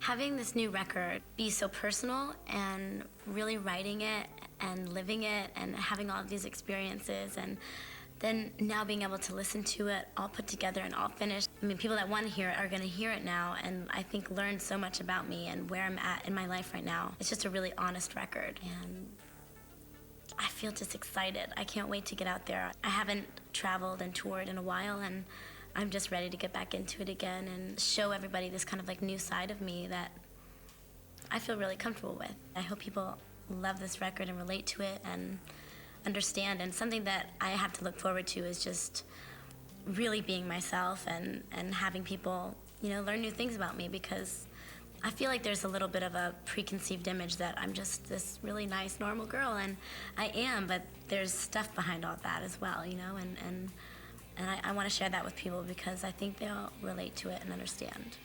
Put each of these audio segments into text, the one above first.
Having this new record be so personal and really writing it and living it and having all of these experiences and then now being able to listen to it all put together and all finished. I mean, people that want to hear it are going to hear it now and I think learn so much about me and where I'm at in my life right now. It's just a really honest record and I feel just excited. I can't wait to get out there. I haven't traveled and toured in a while and I'm just ready to get back into it again and show everybody this kind of like new side of me that I feel really comfortable with. I hope people love this record and relate to it and understand. And something that I have to look forward to is just really being myself and having people, you know, learn new things about me because I feel like there's a little bit of a preconceived image that I'm just this really nice, normal girl, and I am, but there's stuff behind all that as well, you know, and I want to share that with people because I think they'll relate to it and understand.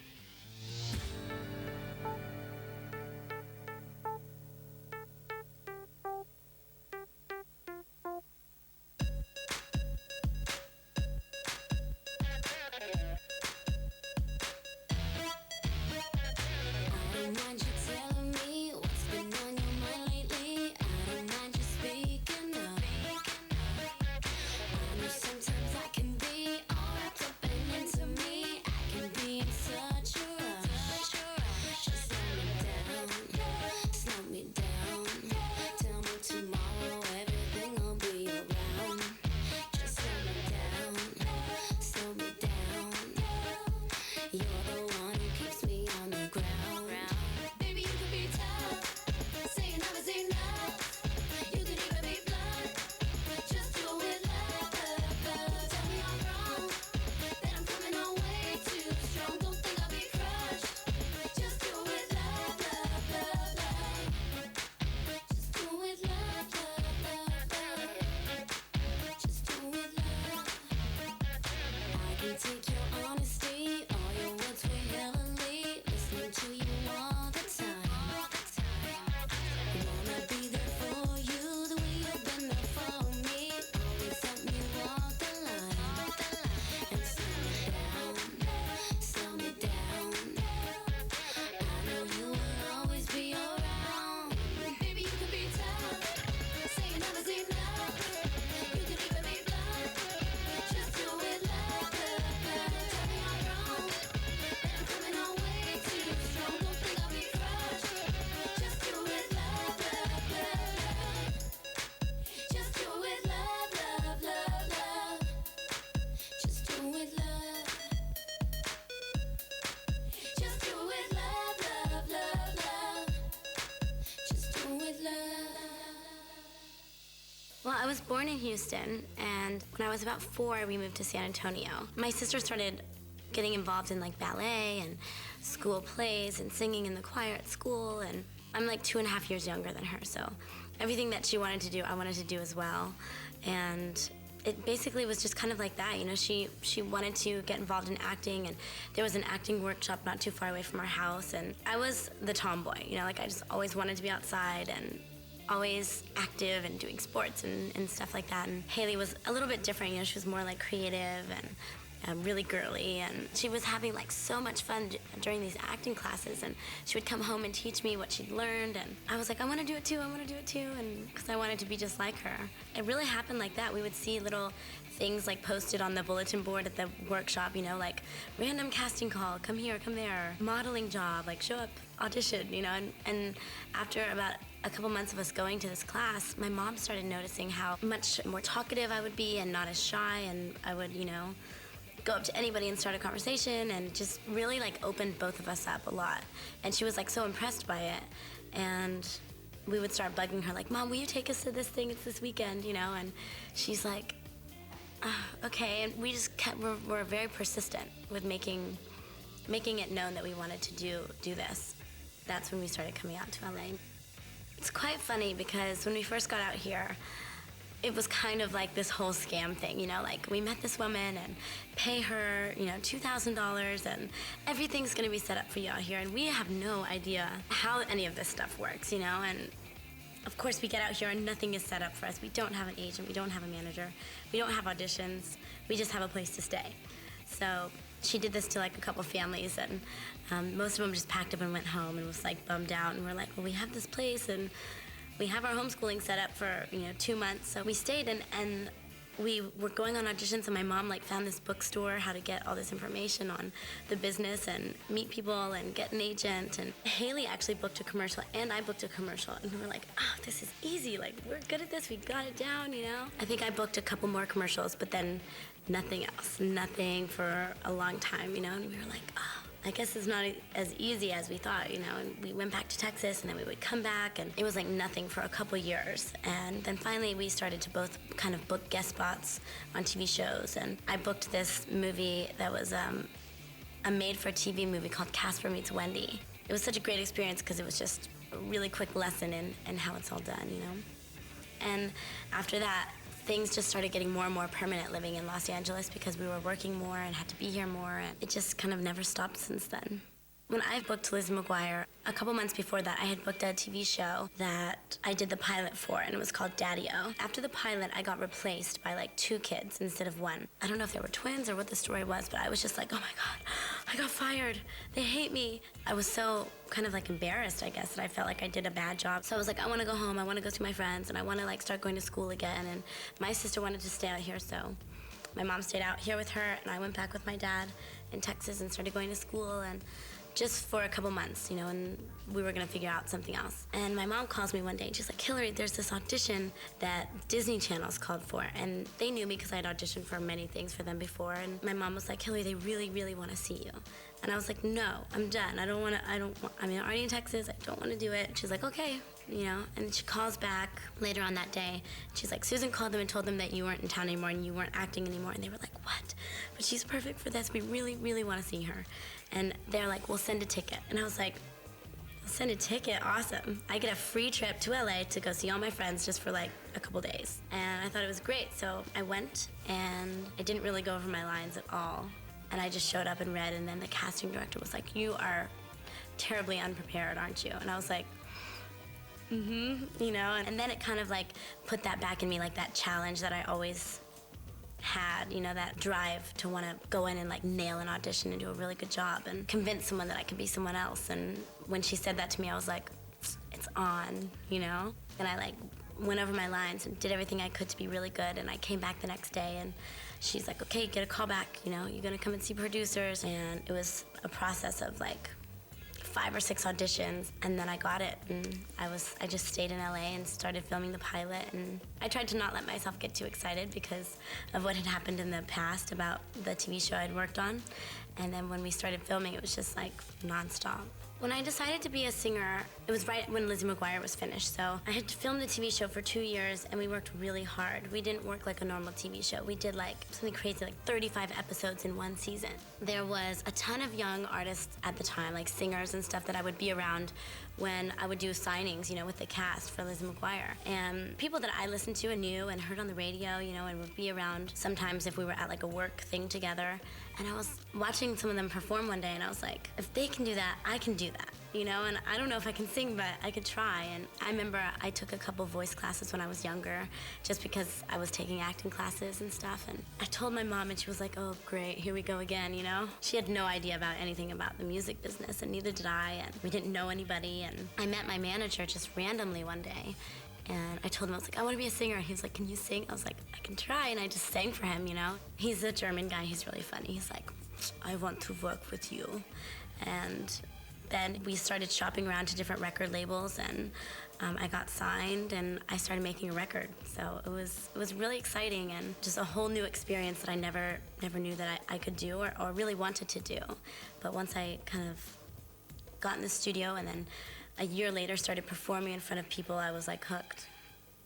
Well, I was born in Houston, and when I was about 4, we moved to San Antonio. My sister started getting involved in like ballet and school plays and singing in the choir at school, and I'm like 2.5 years younger than her, so everything that she wanted to do, I wanted to do as well. And it basically was just kind of like that, you know, she wanted to get involved in acting, and there was an acting workshop not too far away from our house, and I was the tomboy, you know, like I just always wanted to be outside and always active and doing sports and stuff like that. And Haley was a little bit different, you know, she was more like creative and really girly, and she was having like so much fun during these acting classes, and she would come home and teach me what she'd learned, and I was like, I want to do it too, and because I wanted to be just like her. It really happened like that. We would see little things like posted on the bulletin board at the workshop, you know, like random casting call, come here, come there, modeling job, like show up, audition, you know, and after about a couple months of us going to this class, my mom started noticing how much more talkative I would be and not as shy, and I would, you know, go up to anybody and start a conversation, and just really like opened both of us up a lot. And she was like so impressed by it, and we would start bugging her like, Mom, will you take us to this thing? It's this weekend, you know? And she's like, okay. And we just kept, we're very persistent with making it known that we wanted to do this. That's when we started coming out to LA. It's quite funny because when we first got out here, it was kind of like this whole scam thing, you know, like we met this woman and pay her, you know, $2,000 and everything's gonna be set up for you out here, and we have no idea how any of this stuff works, you know, and of course we get out here and nothing is set up for us. We don't have an agent, we don't have a manager, we don't have auditions, we just have a place to stay. So She did this to like a couple families, and most of them just packed up and went home and was like bummed out. And we're like, well, we have this place and we have our homeschooling set up for 2 months. So we stayed, and we were going on auditions, and my mom like found this bookstore, how to get all this information on the business and meet people and get an agent. And Haley actually booked a commercial, and I booked a commercial, and we were like, oh, this is easy. Like, we're good at this. We got it down, I think I booked a couple more commercials, but then nothing else, nothing for a long time, and we were like, oh, I guess it's not as easy as we thought, and we went back to Texas, and then we would come back, and it was like nothing for a couple years. And then finally we started to both kind of book guest spots on TV shows, and I booked this movie that was a made-for-TV movie called Casper Meets Wendy. It was such a great experience because it was just a really quick lesson in how it's all done, And after that, things just started getting more and more permanent living in Los Angeles because we were working more and had to be here more, and it just kind of never stopped since then. When I booked Lizzie McGuire, a couple months before that, I had booked a TV show that I did the pilot for, and it was called Daddy-O. After the pilot, I got replaced by like 2 kids instead of 1. I don't know if they were twins or what the story was, but I was just like, oh my God, I got fired. They hate me. I was so kind of like embarrassed, I guess, that I felt like I did a bad job. So I was like, I want to go home. I want to go see my friends, and I want to like start going to school again. And my sister wanted to stay out here, so my mom stayed out here with her, and I went back with my dad in Texas and started going to school, and just for a couple months, and we were gonna figure out something else. And my mom calls me one day, and she's like, Hilary, there's this audition that Disney Channel's called for. And they knew me because I had auditioned for many things for them before. And my mom was like, Hilary, they really, really wanna see you. And I was like, no, I'm done. I'm already in Texas, I don't wanna do it. She's like, okay, and she calls back later on that day. She's like, Susan called them and told them that you weren't in town anymore and you weren't acting anymore. And they were like, what? But she's perfect for this. We really, really want to see her. And they're like, we'll send a ticket. And I was like, send a ticket? Awesome. I get a free trip to LA to go see all my friends just for like a couple days. And I thought it was great. So I went, and I didn't really go over my lines at all. And I just showed up and read, and then the casting director was like, you are terribly unprepared, aren't you? And I was like, and then it kind of like put that back in me, like that challenge that I always had, that drive to want to go in and like nail an audition and do a really good job and convince someone that I could be someone else. And when she said that to me, I was like, it's on, and I like went over my lines and did everything I could to be really good. And I came back the next day, and she's like, okay, get a call back, you're gonna come and see producers. And it was a process of like 5 or 6 auditions, and then I got it, and I just stayed in LA and started filming the pilot. And I tried to not let myself get too excited because of what had happened in the past about the TV show I'd worked on. And then when we started filming, it was just like nonstop. When I decided to be a singer, it was right when Lizzie McGuire was finished. So I had filmed the TV show for 2 years, and we worked really hard. We didn't work like a normal TV show. We did like something crazy, like 35 episodes in one season. There was a ton of young artists at the time, like singers and stuff, that I would be around when I would do signings, with the cast for Lizzie McGuire. And people that I listened to and knew and heard on the radio, and would be around sometimes if we were at like a work thing together. And I was watching some of them perform one day, and I was like, if they can do that, I can do that, and I don't know if I can sing, but I could try. And I remember I took a couple voice classes when I was younger, just because I was taking acting classes and stuff. And I told my mom, and she was like, oh, great, here we go again, She had no idea about anything about the music business, and neither did I, and we didn't know anybody. And I met my manager just randomly one day, and I told him, I was like, I want to be a singer. He was like, can you sing? I was like, I can try. And I just sang for him, He's a German guy. He's really funny. He's like, I want to work with you. And then we started shopping around to different record labels, and I got signed, and I started making a record. So it was really exciting, and just a whole new experience that I never knew that I could do or really wanted to do. But once I kind of got in the studio and then a year later started performing in front of people, I was like hooked.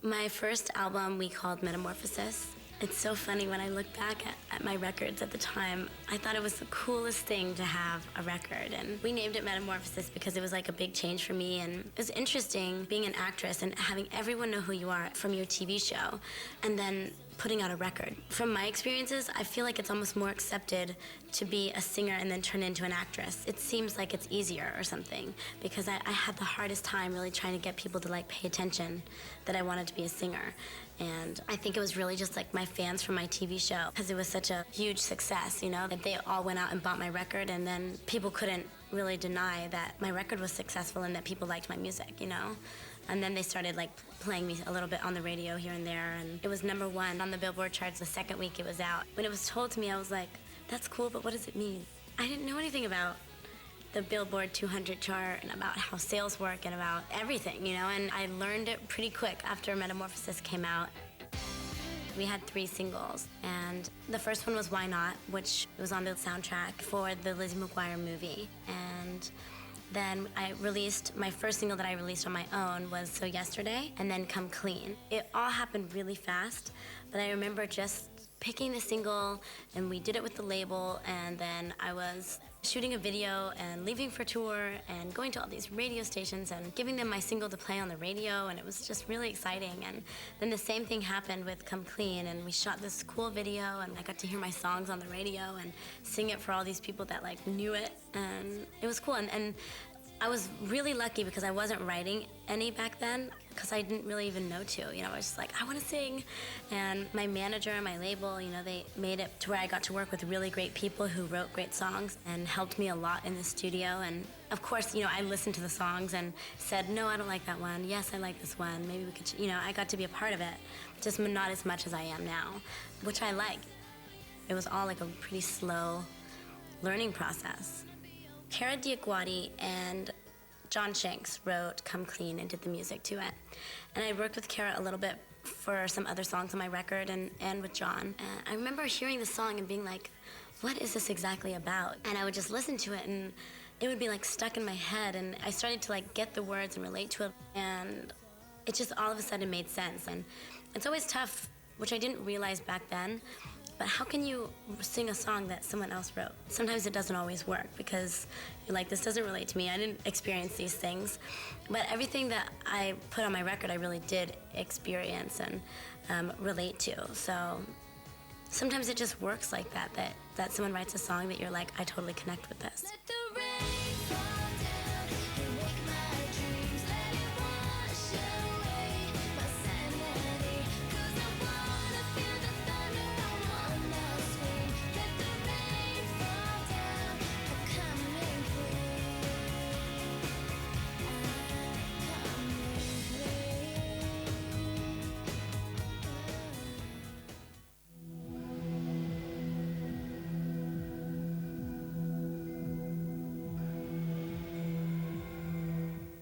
My first album we called Metamorphosis. It's so funny when I look back at my records at the time. I thought it was the coolest thing to have a record, and we named it Metamorphosis because it was like a big change for me. And it was interesting being an actress and having everyone know who you are from your TV show, and then putting out a record. From my experiences, I feel like it's almost more accepted to be a singer and then turn into an actress. It seems like it's easier or something, because I had the hardest time really trying to get people to like pay attention that I wanted to be a singer. And I think it was really just like my fans from my TV show, because it was such a huge success, you know, that they all went out and bought my record, and then people couldn't really deny that my record was successful and that people liked my music, you know? And then they started like playing me a little bit on the radio here and there, and it was #1 on the Billboard charts the second week it was out. When it was told to me, I was like, that's cool, but what does it mean? I didn't know anything about the Billboard 200 chart and about how sales work and about everything, you know, and I learned it pretty quick after Metamorphosis came out. We had 3 singles, and the first one was Why Not, which was on the soundtrack for the Lizzie McGuire movie. And then my first single that I released on my own was So Yesterday, and then Come Clean. It all happened really fast, but I remember just picking the single, and we did it with the label, and then I was shooting a video and leaving for tour and going to all these radio stations and giving them my single to play on the radio, and it was just really exciting. And then the same thing happened with Come Clean, and we shot this cool video, and I got to hear my songs on the radio and sing it for all these people that like knew it, and it was cool. And I was really lucky because I wasn't writing any back then, because I didn't really even know to. You know, I was just like, I want to sing. And my manager and my label, you know, they made it to where I got to work with really great people who wrote great songs and helped me a lot in the studio. And of course, you know, I listened to the songs and said, no, I don't like that one. Yes, I like this one. Maybe we could, you know, I got to be a part of it, just not as much as I am now, which I like. It was all like a pretty slow learning process. Kara Diaguati and John Shanks wrote Come Clean and did the music to it. And I worked with Kara a little bit for some other songs on my record and with John. And I remember hearing the song and being like, what is this exactly about? And I would just listen to it, and it would be like stuck in my head, and I started to like get the words and relate to it, and it just all of a sudden made sense. And it's always tough, which I didn't realize back then, but how can you sing a song that someone else wrote? Sometimes it doesn't always work because you're like, this doesn't relate to me. I didn't experience these things. But everything that I put on my record, I really did experience and relate to. So sometimes it just works like that, that someone writes a song that you're like, I totally connect with this.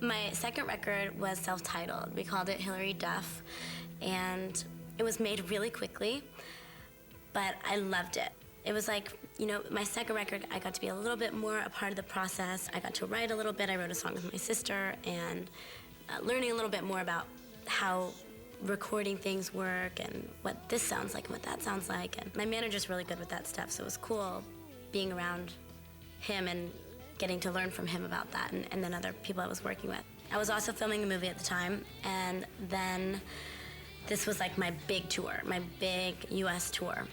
My second record was self-titled. We called it Hilary, Duff, and it was made really quickly, but I loved it. It was like, you know, my second record, I got to be a little bit more a part of the process. I got to write a little bit. I wrote a song with my sister, and learning a little bit more about how recording things work and what this sounds like and what that sounds like. And my manager's really good with that stuff, so it was cool being around him and getting to learn from him about that, and then other people I was working with. I was also filming a movie at the time, and then this was like my big tour, my big US tour,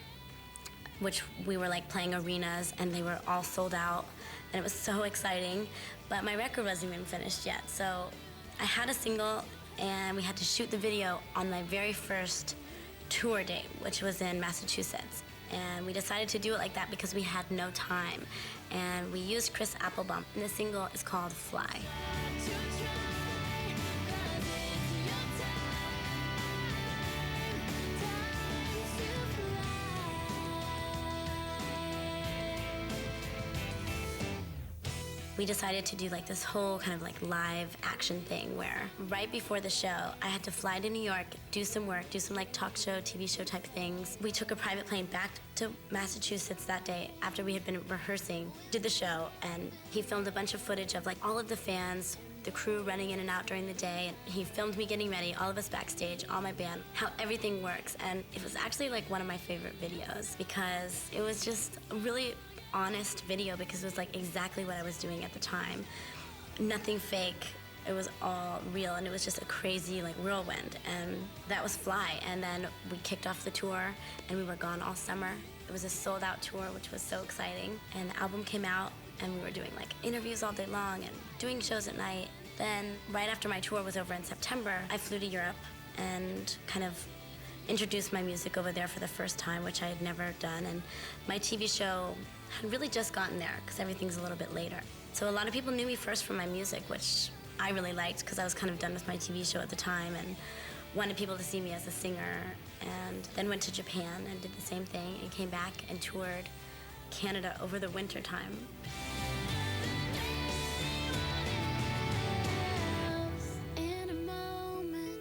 which we were like playing arenas, and they were all sold out, and it was so exciting, but my record wasn't even finished yet. So I had a single, and we had to shoot the video on my very first tour date, which was in Massachusetts. And we decided to do it like that because we had no time. And we used Chris Applebaum, and the single is called Fly. We decided to do like this whole kind of like live action thing where right before the show, I had to fly to New York, do some work, do some like talk show, TV show type things. We took a private plane back to Massachusetts that day after we had been rehearsing, did the show, and he filmed a bunch of footage of like all of the fans, the crew running in and out during the day. And he filmed me getting ready, all of us backstage, all my band, how everything works. And it was actually like one of my favorite videos because it was just a really honest video because it was like exactly what I was doing at the time. Nothing fake, It was all real, and it was just a crazy like whirlwind, and that was Fly. And then we kicked off the tour, and we were gone all summer. It was a sold-out tour, which was so exciting. And the album came out, and we were doing like interviews all day long and doing shows at night. Then right after my tour was over in September, I flew to Europe and kind of introduced my music over there for the first time, which I had never done. And my TV show had really just gotten there because everything's a little bit later. So a lot of people knew me first from my music, which I really liked because I was kind of done with my TV show at the time and wanted people to see me as a singer. And then went to Japan and did the same thing and came back and toured Canada over the winter time. In a moment,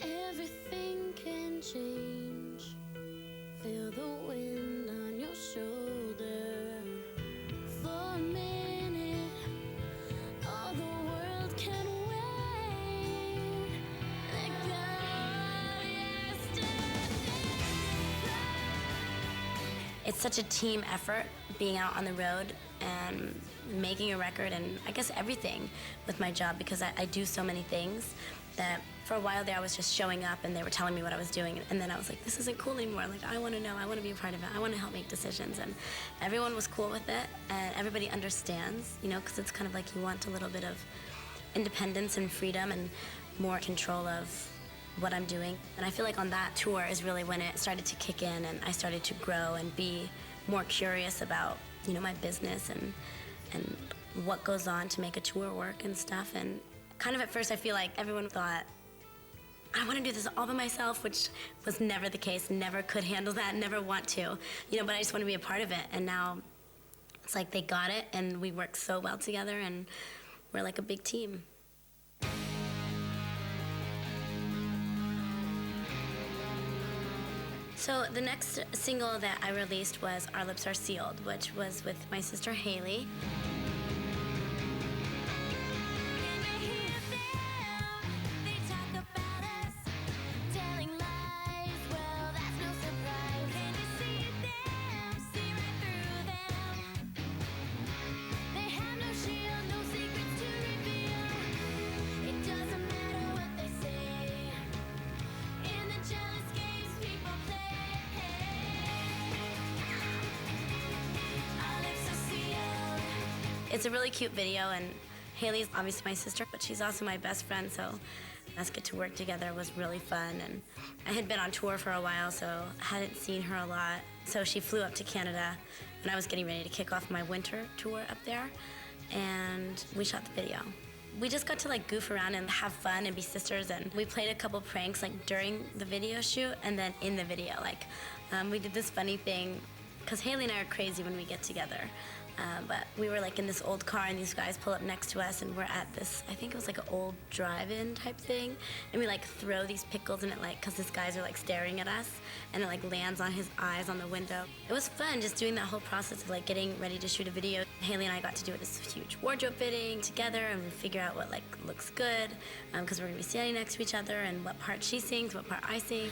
everything can change. Feel the wind on your shoulder. For a minute, all the world can wait. Let go of yesterday. It's such a team effort being out on the road and making a record and I guess everything with my job because I do so many things that for a while there I was just showing up and they were telling me what I was doing and then I was like, this isn't cool anymore. Like, I want to know, I want to be a part of it. I want to help make decisions. And everyone was cool with it and everybody understands, you know, because it's kind of like you want a little bit of independence and freedom and more control of what I'm doing. And I feel like on that tour is really when it started to kick in and I started to grow and be more curious about, you know, my business and what goes on to make a tour work and stuff. And kind of at first I feel like everyone thought, I want to do this all by myself, which was never the case, never could handle that, never want to, you know, but I just want to be a part of it. And now it's like they got it and we work so well together and we're like a big team. So the next single that I released was Our Lips Are Sealed, which was with my sister Haley. It's a really cute video, and Haley's obviously my sister, but she's also my best friend, so us get to work together was really fun. And I had been on tour for a while, so I hadn't seen her a lot. So she flew up to Canada when I was getting ready to kick off my winter tour up there, and we shot the video. We just got to like goof around and have fun and be sisters, and we played a couple pranks like during the video shoot and then in the video. Like we did this funny thing, because Haley and I are crazy when we get together. But we were like in this old car and these guys pull up next to us and we're at this, I think it was like an old drive-in type thing. And we like throw these pickles in it like, cause these guys are like staring at us and it like lands on his eyes on the window. It was fun just doing that whole process of like getting ready to shoot a video. Haley and I got to do this huge wardrobe fitting together and we figure out what like looks good. Cause we're gonna be standing next to each other and what part she sings, what part I sing.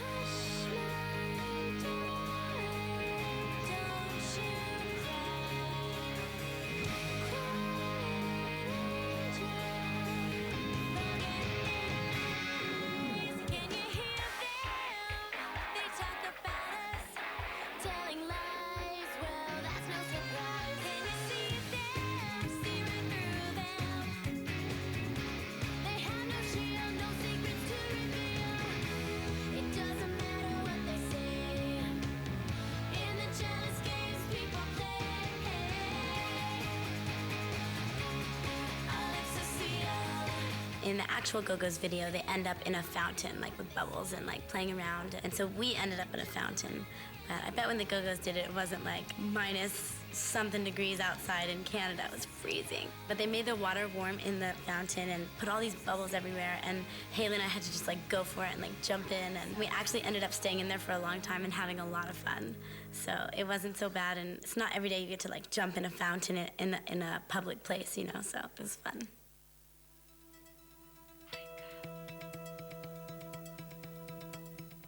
In the actual Go-Go's video, they end up in a fountain, like with bubbles and like playing around. And so we ended up in a fountain. But I bet when the Go-Go's did it, it wasn't like minus something degrees outside in Canada. It was freezing. But they made the water warm in the fountain and put all these bubbles everywhere. And Haley and I had to just like go for it and like jump in. And we actually ended up staying in there for a long time and having a lot of fun. So it wasn't so bad. And it's not every day you get to like jump in a fountain in a public place, you know, so it was fun.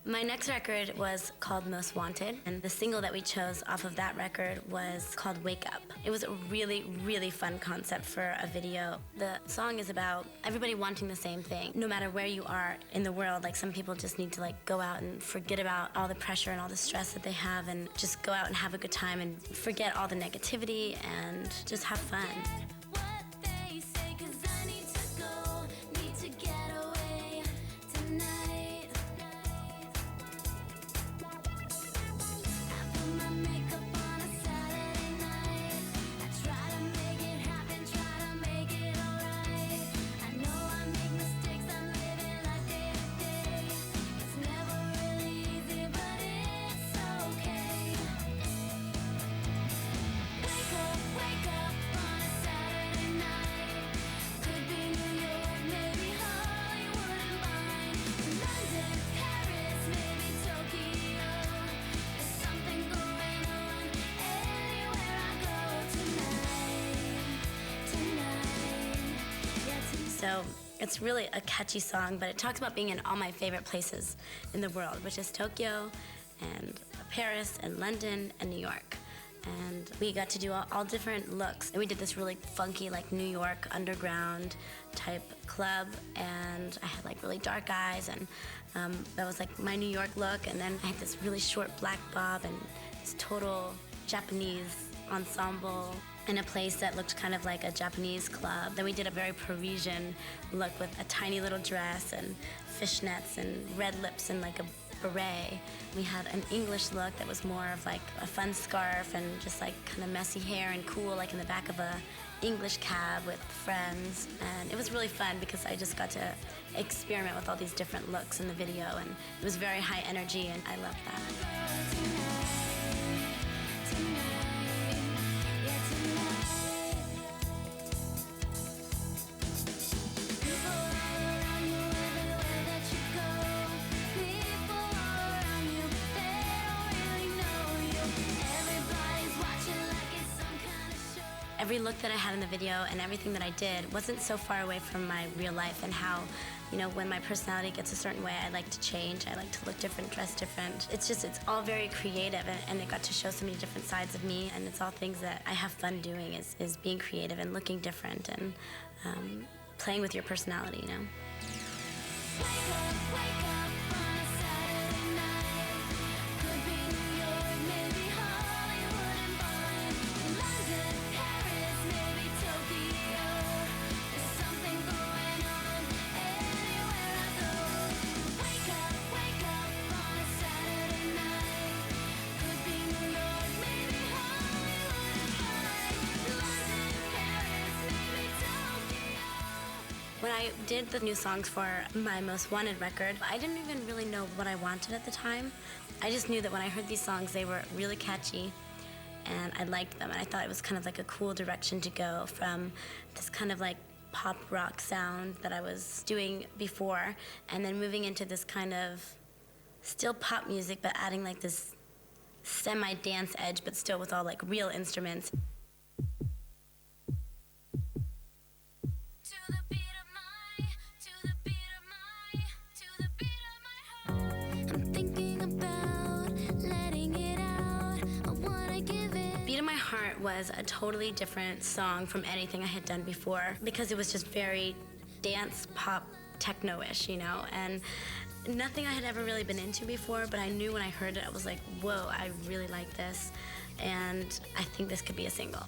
My next record was called Most Wanted, and the single that we chose off of that record was called Wake Up. It was a really, really fun concept for a video. The song is about everybody wanting the same thing, no matter where you are in the world. Like, some people just need to go out and forget about all the pressure and all the stress that they have and just go out and have a good time and forget all the negativity and just have fun. So it's really a catchy song, but it talks about being in all my favorite places in the world, which is Tokyo and Paris and London and New York. And we got to do all different looks. And we did this really funky, New York underground type club. And I had really dark eyes, and that was my New York look. And then I had this really short black bob and this total Japanese ensemble in a place that looked kind of like a Japanese club. Then we did a very Parisian look with a tiny little dress and fishnets and red lips and a beret. We had an English look that was more of a fun scarf and just kind of messy hair and cool, in the back of a English cab with friends. And it was really fun because I just got to experiment with all these different looks in the video, and it was very high energy, and I loved that. Every look that I had in the video and everything that I did wasn't so far away from my real life, and how, when my personality gets a certain way, I like to change. I like to look different, dress different. It's all very creative, and it got to show so many different sides of me, and it's all things that I have fun doing, is being creative and looking different and playing with your personality, Wake up, wake up on a Saturday night. Could be New York, maybe Hollywood and Vine. London, Paris, maybe Tokyo. There's something going on anywhere I go. Wake up on a Saturday night. Could be New York, maybe Hollywood and Vine. London, Paris, maybe Tokyo. When I did the new songs for my Most Wanted record, I didn't even really know what I wanted at the time. I just knew that when I heard these songs, they were really catchy, and I liked them, and I thought it was kind of a cool direction to go from this kind of pop rock sound that I was doing before, and then moving into this kind of still pop music, but adding this semi-dance edge, but still with all real instruments. Was a totally different song from anything I had done before, because it was just very dance, pop, techno-ish, and nothing I had ever really been into before, but I knew when I heard it, I was like, whoa, I really like this, and I think this could be a single.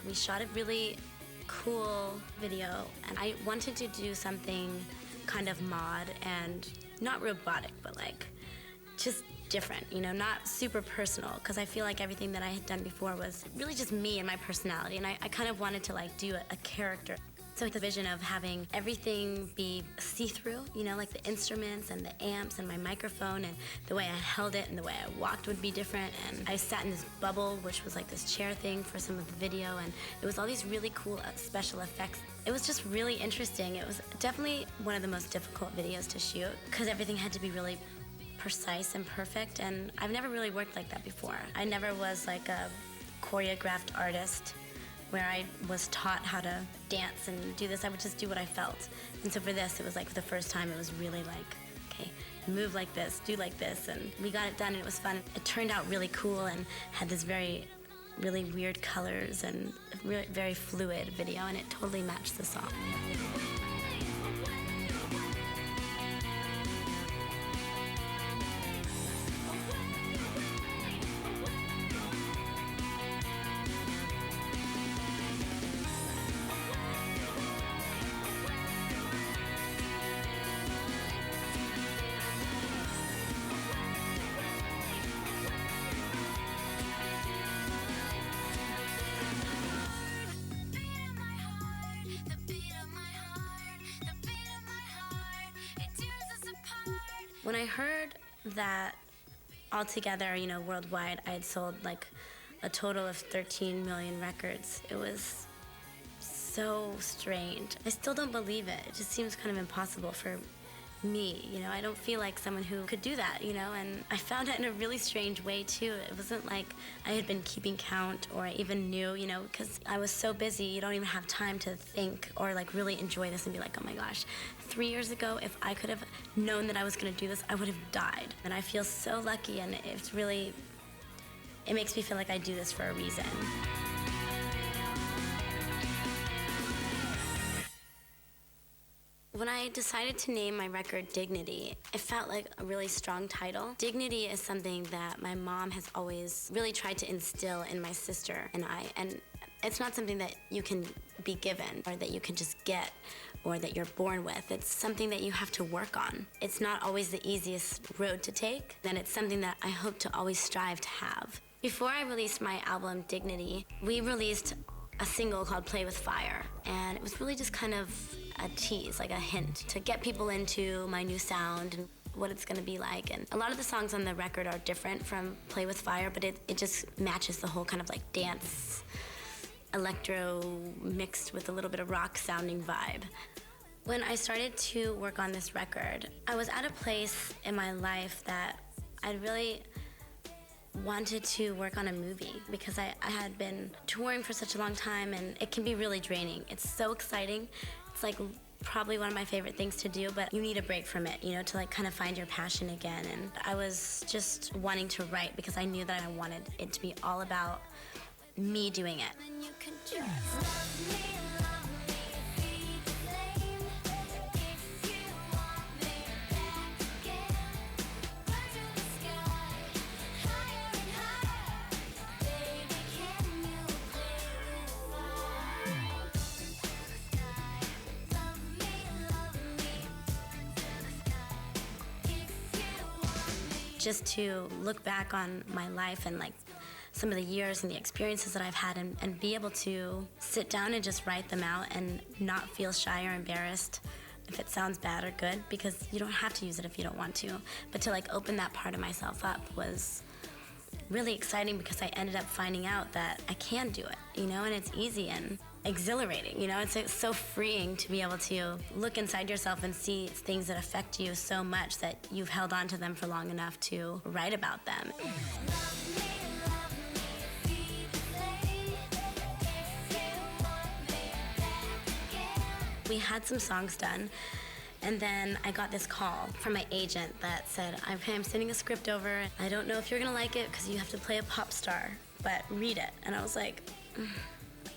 We shot a really cool video, and I wanted to do something kind of mod and not robotic, but just different, not super personal, because I feel like everything that I had done before was really just me and my personality, and I kind of wanted to do a character. So the vision of having everything be see-through, you know, like the instruments and the amps and my microphone, and the way I held it and the way I walked would be different. And I sat in this bubble, which was like this chair thing for some of the video, and it was all these really cool special effects. It was just really interesting. It was definitely one of the most difficult videos to shoot because everything had to be really precise and perfect, and I've never really worked like that before. I never was like a choreographed artist where I was taught how to dance and do this. I would just do what I felt. And so for this, it was like for the first time, it was really like, okay, move like this, do like this, and we got it done, and it was fun. It turned out really cool and had this really weird colors and very fluid video, and it totally matched the song. When I heard that altogether, you know, worldwide, I had sold like a total of 13 million records, it was so strange. I still don't believe it. It just seems kind of impossible for me, you know. I don't feel like someone who could do that, you know, and I found it in a really strange way too. It wasn't like I had been keeping count or I even knew, you know, because I was so busy, you don't even have time to think or like really enjoy this and be like, oh my gosh, 3 years ago, if I could have known that I was gonna do this, I would have died. And I feel so lucky, and it's really, it makes me feel like I do this for a reason. When I decided to name my record Dignity, it felt like a really strong title. Dignity is something that my mom has always really tried to instill in my sister and I, and it's not something that you can be given or that you can just get or that you're born with. It's something that you have to work on. It's not always the easiest road to take, and it's something that I hope to always strive to have. Before I released my album Dignity, we released a single called Play With Fire, and it was really just kind of a tease, like a hint, to get people into my new sound and what it's gonna be like. And a lot of the songs on the record are different from Play With Fire, but it just matches the whole kind of like dance, electro mixed with a little bit of rock sounding vibe. When I started to work on this record, I was at a place in my life that I really wanted to work on a movie because I had been touring for such a long time, and it can be really draining. It's so exciting. It's like probably one of my favorite things to do, but you need a break from it, you know, to like kind of find your passion again. And I was just wanting to write because I knew that I wanted it to be all about me doing it. Just to look back on my life and like some of the years and the experiences that I've had, and be able to sit down and just write them out and not feel shy or embarrassed if it sounds bad or good, because you don't have to use it if you don't want to. But to like open that part of myself up was really exciting because I ended up finding out that I can do it, you know, and it's easy and exhilarating, you know. It's so freeing to be able to look inside yourself and see things that affect you so much that you've held on to them for long enough to write about them. We had some songs done, and then I got this call from my agent that said, okay, I'm sending a script over. I don't know if you're gonna like it because you have to play a pop star, but read it. And I was like,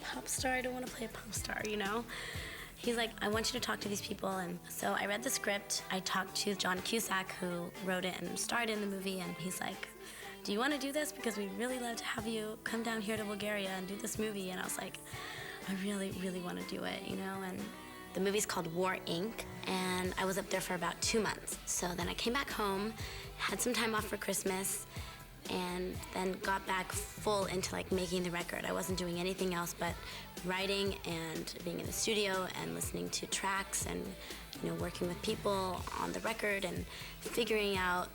pop star? I don't want to play a pop star, you know? He's like, I want you to talk to these people. And so I read the script. I talked to John Cusack, who wrote it and starred in the movie, and he's like, do you want to do this? Because we'd really love to have you come down here to Bulgaria and do this movie. And I was like, I really, really want to do it, you know? And the movie's called War, Inc., and I was up there for about 2 months. So then I came back home, had some time off for Christmas, and then got back full into like making the record. I wasn't doing anything else but writing and being in the studio and listening to tracks and, you know, working with people on the record and figuring out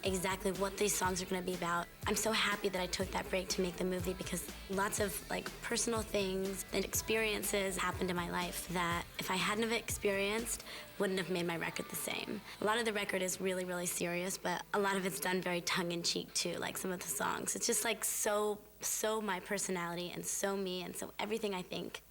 exactly what these songs are going to be about. I'm so happy that I took that break to make the movie because lots of like personal things and experiences happened in my life that if I hadn't have experienced, wouldn't have made my record the same. A lot of the record is really, really serious, but a lot of it's done very tongue-in-cheek too, like some of the songs. It's just like so my personality and so me and so everything I think.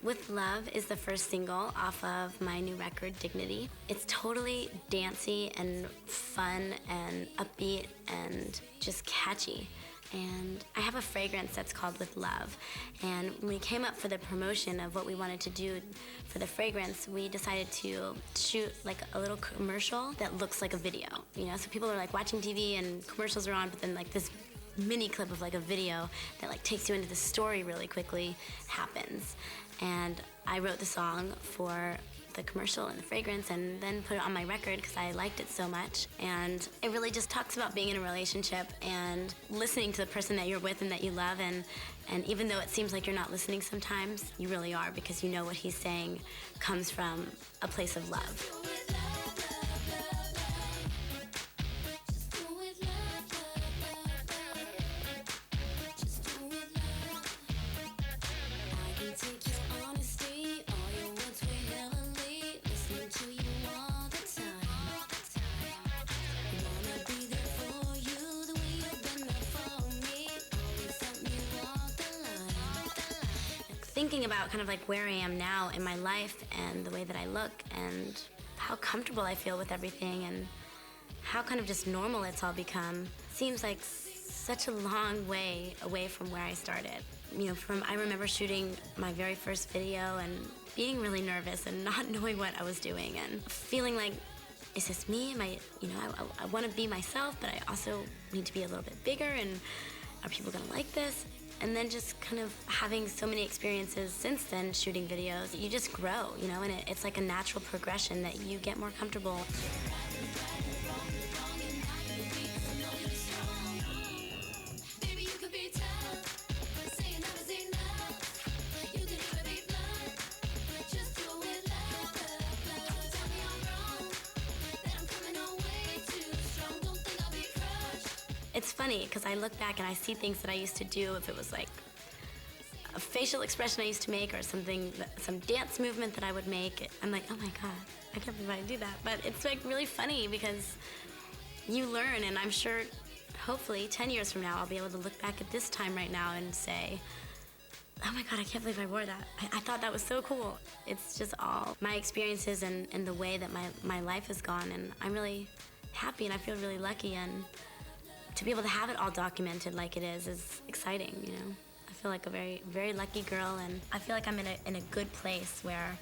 With Love is the first single off of my new record, Dignity. It's totally dancey and fun and upbeat and just catchy. And I have a fragrance that's called With Love. And when we came up for the promotion of what we wanted to do for the fragrance, we decided to shoot like a little commercial that looks like a video. You know, so people are like watching TV and commercials are on, but then like this mini clip of like a video that like takes you into the story really quickly happens. And I wrote the song for the commercial and the fragrance and then put it on my record because I liked it so much. And it really just talks about being in a relationship and listening to the person that you're with and that you love. And even though it seems like you're not listening sometimes, you really are because you know what he's saying comes from a place of love. Thinking about kind of like where I am now in my life and the way that I look and how comfortable I feel with everything and how kind of just normal it's all become seems like such a long way away from where I started. You know, I remember shooting my very first video and being really nervous and not knowing what I was doing and feeling like, is this me? Am I, you know, I want to be myself, but I also need to be a little bit bigger and are people gonna like this? And then just kind of having so many experiences since then, shooting videos, you just grow, you know, and it's like a natural progression that you get more comfortable. It's funny because I look back and I see things that I used to do, if it was like a facial expression I used to make or something, some dance movement that I would make. I'm like, oh my God, I can't believe I do that. But it's like really funny because you learn, and I'm sure hopefully 10 years from now I'll be able to look back at this time right now and say, oh my God, I can't believe I wore that. I thought that was so cool. It's just all my experiences and the way that my life has gone, and I'm really happy and I feel really lucky, and to be able to have it all documented like it is exciting, you know. I feel like a very, very lucky girl, and I feel like I'm in a good place where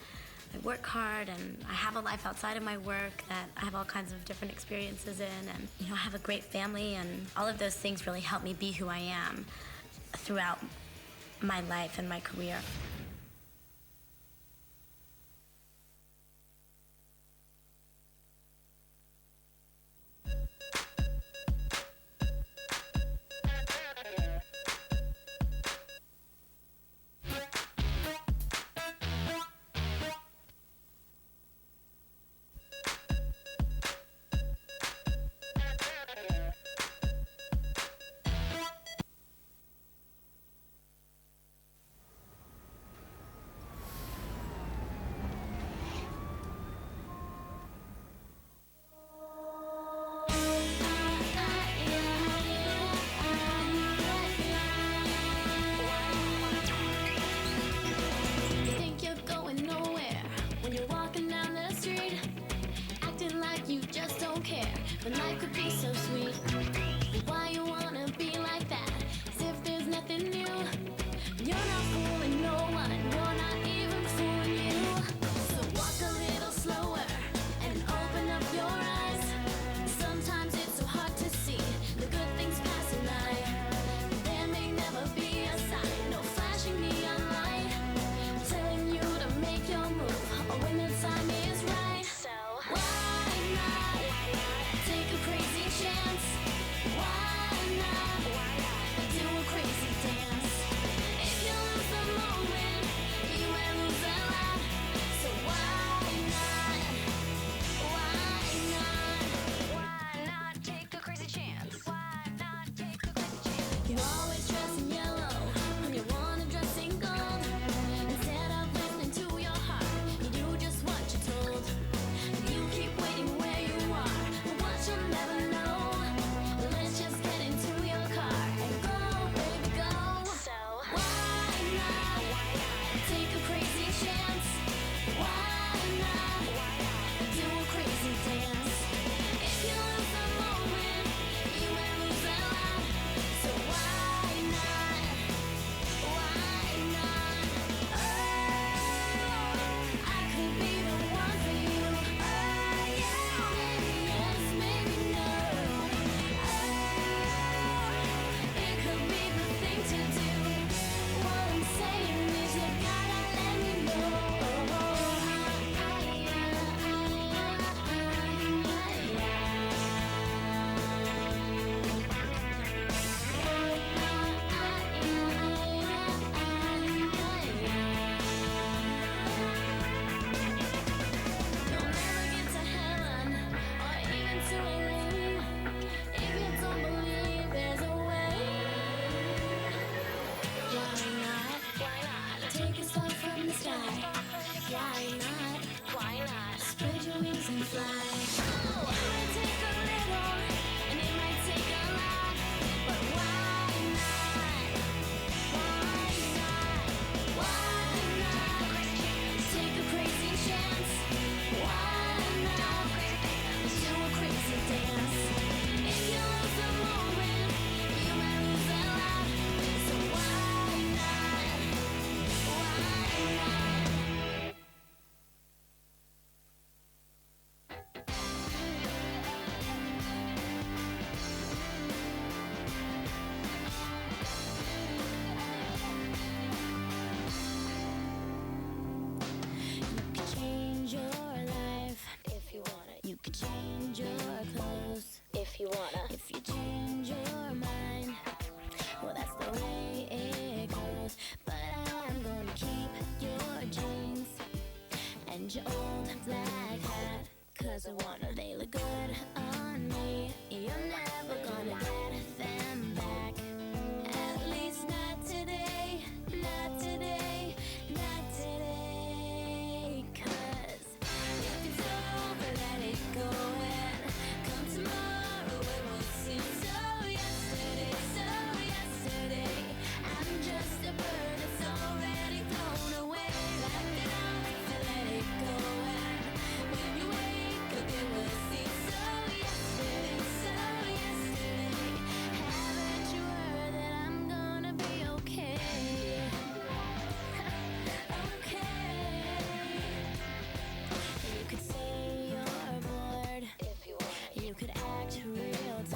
I work hard and I have a life outside of my work that I have all kinds of different experiences in, and you know, I have a great family, and all of those things really help me be who I am throughout my life and my career. But life could be so sweet. Why you wanna be like that? As if there's nothing new. You're not fooling no one. You're not even fooling you. So walk a little slower and open up your eyes. Sometimes it's so hard to see the good things passing by. There may never be a sign, no flashing neon light telling you to make your move or when the time is right. So why not?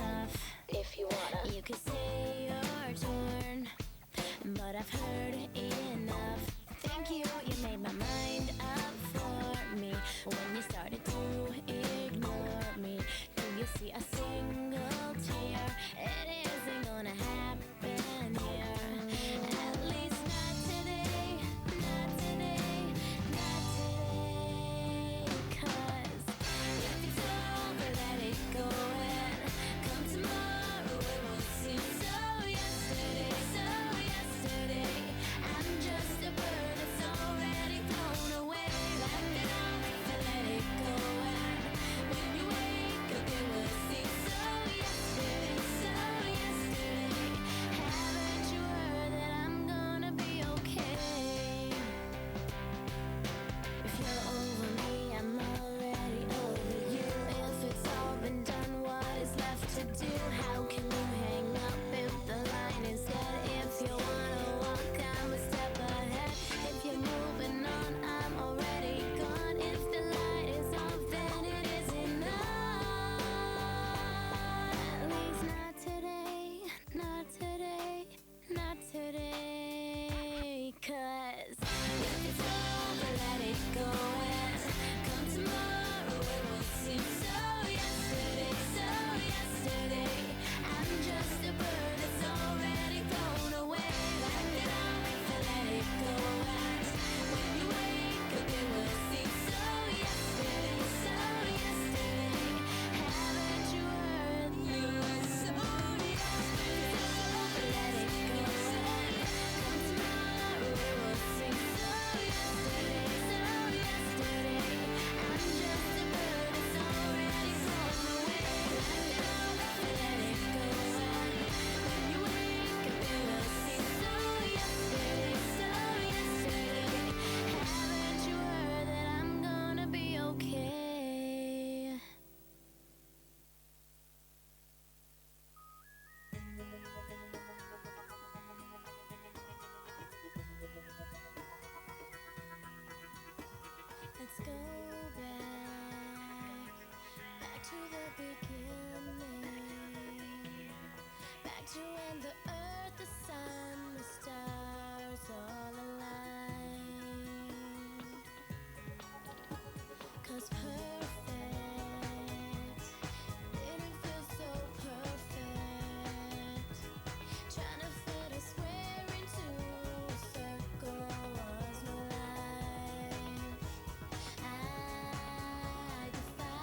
stuff. If you wanna, you can say your turn, but I've heard enough. Thank you, you made my mind up for me when you started to ignore me. Do you see a single tear? It isn't gonna happen here. At least not today, not today, not today. 'Cause if it's over, let it go and come tomorrow, it will seem so yesterday, so yesterday. I'm just a bird that's already flown away. Like it off and let it go, and when you wake up, it will seem so yesterday, so yesterday. Haven't you heard that I'm gonna be okay? If you're over me, I'm already over you. If it's all been done, what is left to do? How can you hang up if the line is dead? If you wanna walk, I'm a step ahead. If you're moving on, I'm already gone. If the light is off, then it isn't on. At least not today, not today, not today. 'Cause if it's over, let it go and come tomorrow, it will seem so yesterday, so yesterday. I'm just a bird that's already flown away. Like it off and let it go, and when you wake up, it will seem so yesterday, so yesterday. Haven't you heard? You were so yesterday. Let it go and come tomorrow, it will seem so yesterday, so yesterday. I'm just a bird that's already flown away. Like it off and let it go, and when you wake up, it will seem so yesterday, so yesterday. Haven't you heard that I'm gonna be okay? Let's go back to the beginning, back to when the earth, the sun, the stars all aligned. 'Cause perfect didn't feel so perfect. Trying to fit a square into a circle was no life. I defy.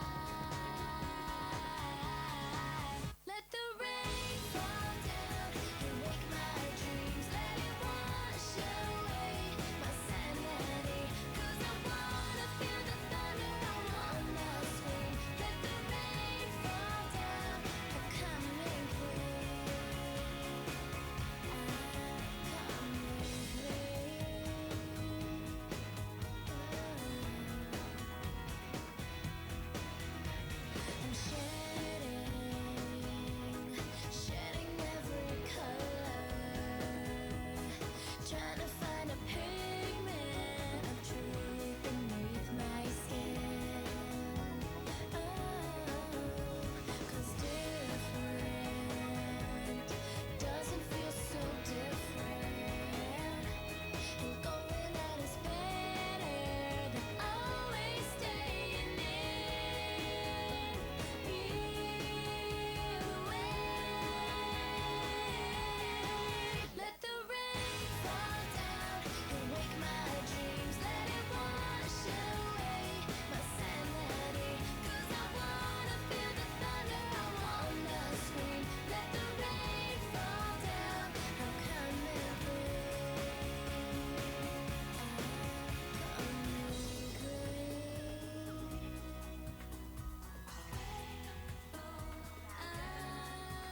Let the rain fall down and wake my dreams. Let it wash away my sanity. 'Cause I wanna feel the thunder, I wanna scream. Let the rain fall down, I'm coming free. I'm coming free. I'm shedding every color, trying to find a pigment of truth beneath my skin. 'Cause different doesn't feel so different. And going out is better than always staying in. Let the rain fall down and wake my dreams. Let it wash away my sanity. 'Cause I wanna feel the thunder, I wanna scream. Let the rain fall down, I'm coming free.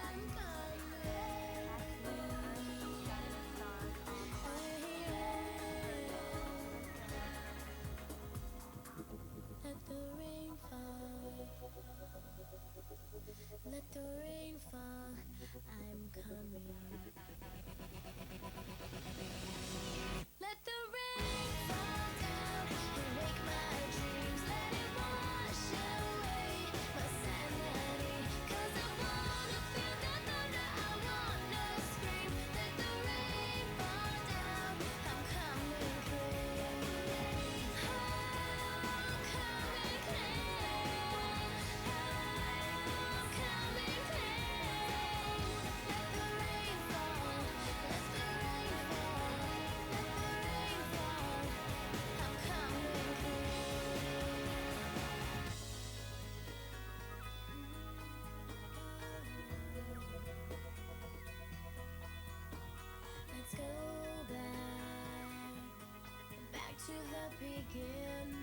I'm coming Let the rain fall. Let the rain fall. I'm coming. Let the rain fall down and wake my dreams. Let it wash away my sanity. 'Cause I wanna the beginning.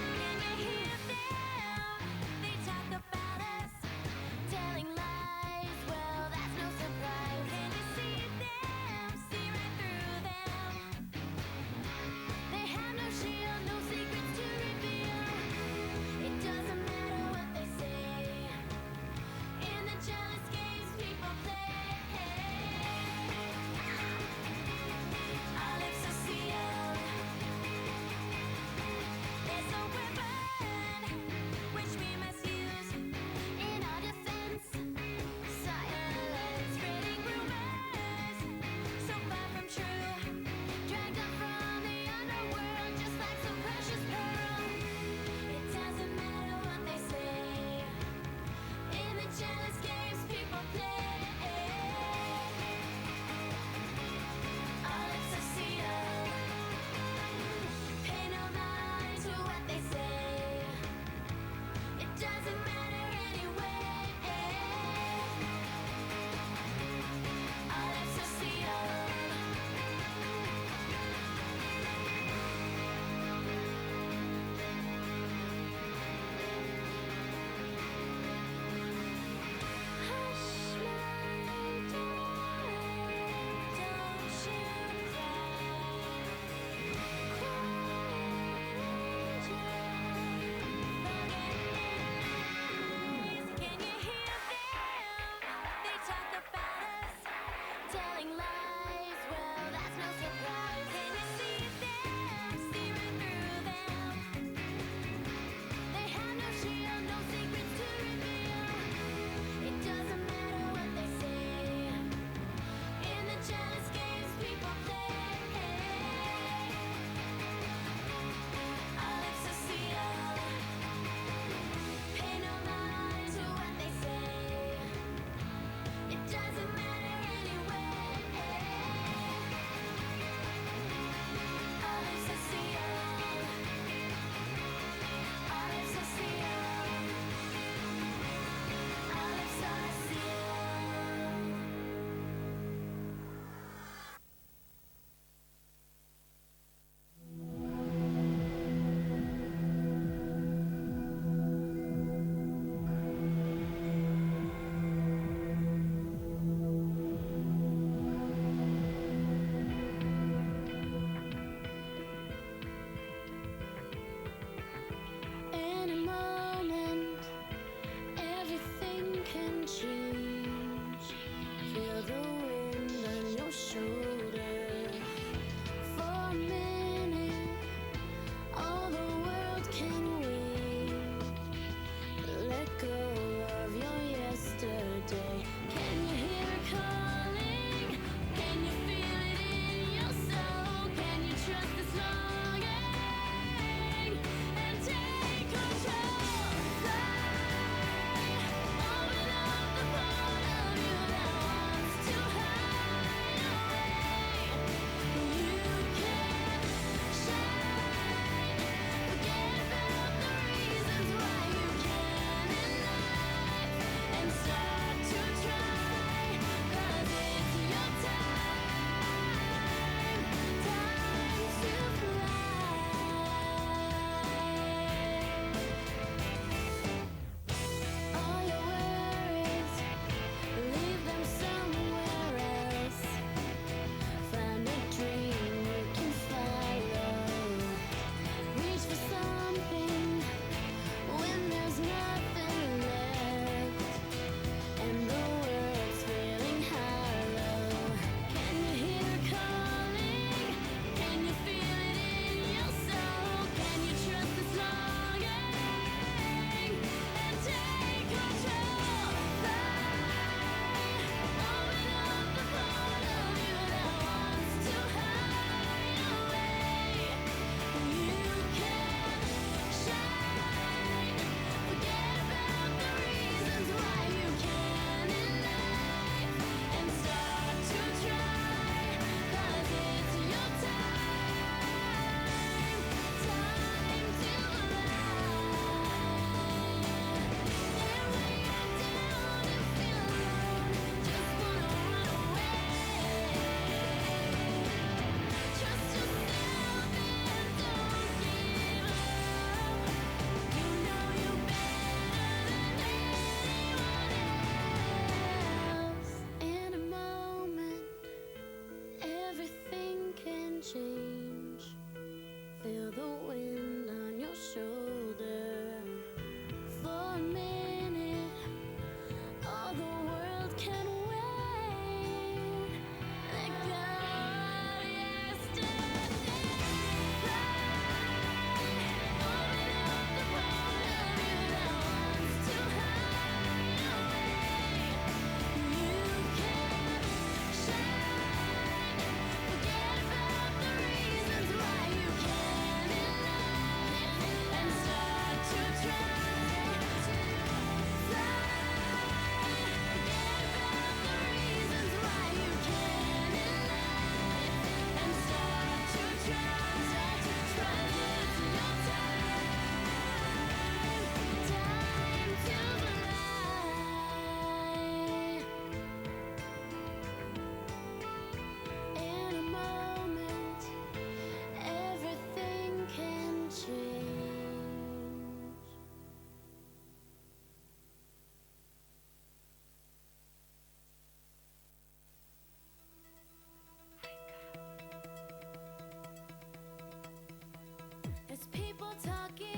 Can you hear them? They talk about us, telling lies. Well, that's no surprise. talking